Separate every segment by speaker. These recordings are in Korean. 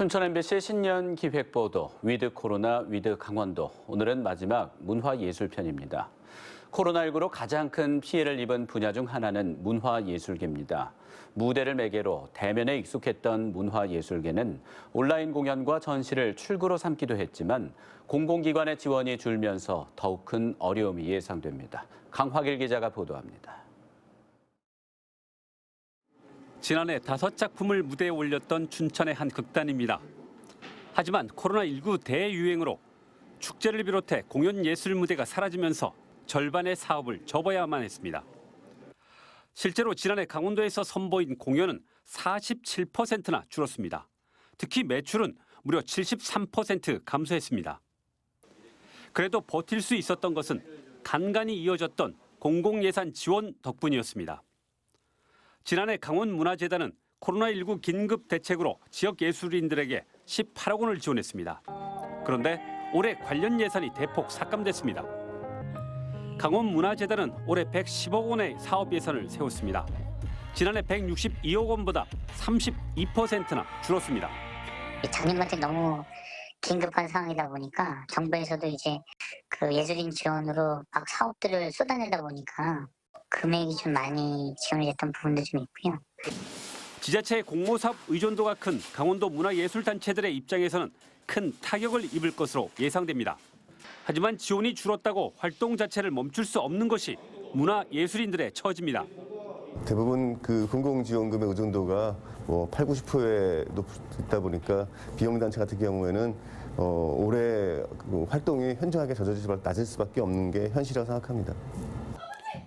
Speaker 1: 춘천 MBC 신년 기획 보도 위드 코로나 위드 강원도. 오늘은 마지막 문화예술편입니다. 코로나19로 가장 큰 피해를 입은 분야 중 하나는 문화예술계입니다. 무대를 매개로 대면에 익숙했던 문화예술계는 온라인 공연과 전시를 출구로 삼기도 했지만 공공기관의 지원이 줄면서 더욱 큰 어려움이 예상됩니다. 강화길 기자가 보도합니다.
Speaker 2: 지난해 5작품을 무대에 올렸던 춘천의 한 극단입니다. 하지만 코로나19 대유행으로 축제를 비롯해 공연 예술 무대가 사라지면서 절반의 사업을 접어야만 했습니다. 실제로 지난해 강원도에서 선보인 공연은 47%나 줄었습니다. 특히 매출은 무려 73% 감소했습니다. 그래도 버틸 수 있었던 것은 간간히 이어졌던 공공예산 지원 덕분이었습니다. 지난해 강원문화재단은 코로나19 긴급 대책으로 지역 예술인들에게 18억 원을 지원했습니다. 그런데 올해 관련 예산이 대폭 삭감됐습니다. 강원문화재단은 올해 110억 원의 사업 예산을 세웠습니다. 지난해 162억 원보다 32%나 줄었습니다.
Speaker 3: 작년부터 너무 긴급한 상황이다 보니까 정부에서도 이제 그 예술인 지원으로 막 사업들을 쏟아내다 보니까 금액이 좀 많이 지원이 됐던 부분도 좀 있고요.
Speaker 2: 지자체의 공모사업 의존도가 큰 강원도 문화예술단체들의 입장에서는 큰 타격을 입을 것으로 예상됩니다. 하지만 지원이 줄었다고 활동 자체를 멈출 수 없는 것이 문화예술인들의 처지입니다.
Speaker 4: 대부분 그 공공지원금의 의존도가 8, 90%에 있다 보니까 비영단체 같은 경우에는 올해 활동이 현저하게 낮을 수밖에 없는 게 현실이라고 생각합니다.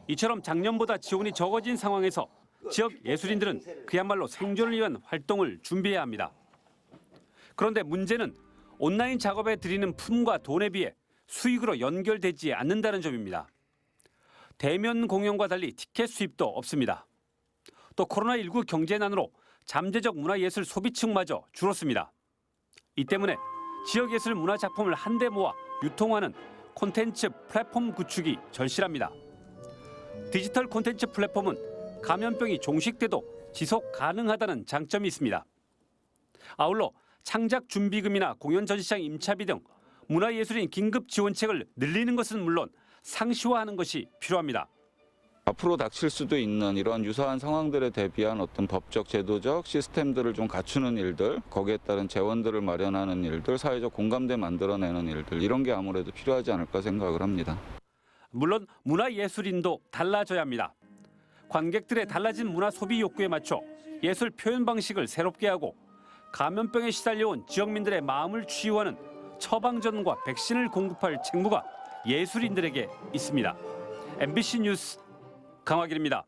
Speaker 2: 이처럼 작년보다 지원이 적어진 상황에서 지역 예술인들은 그야말로 생존을 위한 활동을 준비해야 합니다. 그런데 문제는 온라인 작업에 들이는 품과 돈에 비해 수익으로 연결되지 않는다는 점입니다. 대면 공연과 달리 티켓 수입도 없습니다. 또 코로나19 경제난으로 잠재적 문화예술 소비층마저 줄었습니다. 이 때문에 지역예술 문화작품을 한데 모아 유통하는 콘텐츠 플랫폼 구축이 절실합니다. 디지털 콘텐츠 플랫폼은 감염병이 종식돼도 지속 가능하다는 장점이 있습니다. 아울러 창작 준비금이나 공연 전시장 임차비 등 문화예술인 긴급 지원책을 늘리는 것은 물론 상시화하는 것이 필요합니다.
Speaker 5: 앞으로 닥칠 수도 있는 이런 유사한 상황들에 대비한 어떤 법적, 제도적 시스템들을 좀 갖추는 일들, 거기에 따른 재원들을 마련하는 일들, 사회적 공감대 만들어내는 일들, 이런 게 아무래도 필요하지 않을까 생각을 합니다. 물론
Speaker 2: 문화예술인도 달라져야 합니다. 관객들의 달라진 문화 소비 욕구에 맞춰 예술 표현 방식을 새롭게 하고 감염병에 시달려온 지역민들의 마음을 치유하는 처방전과 백신을 공급할 책무가 예술인들에게 있습니다. MBC 뉴스 강화길입니다.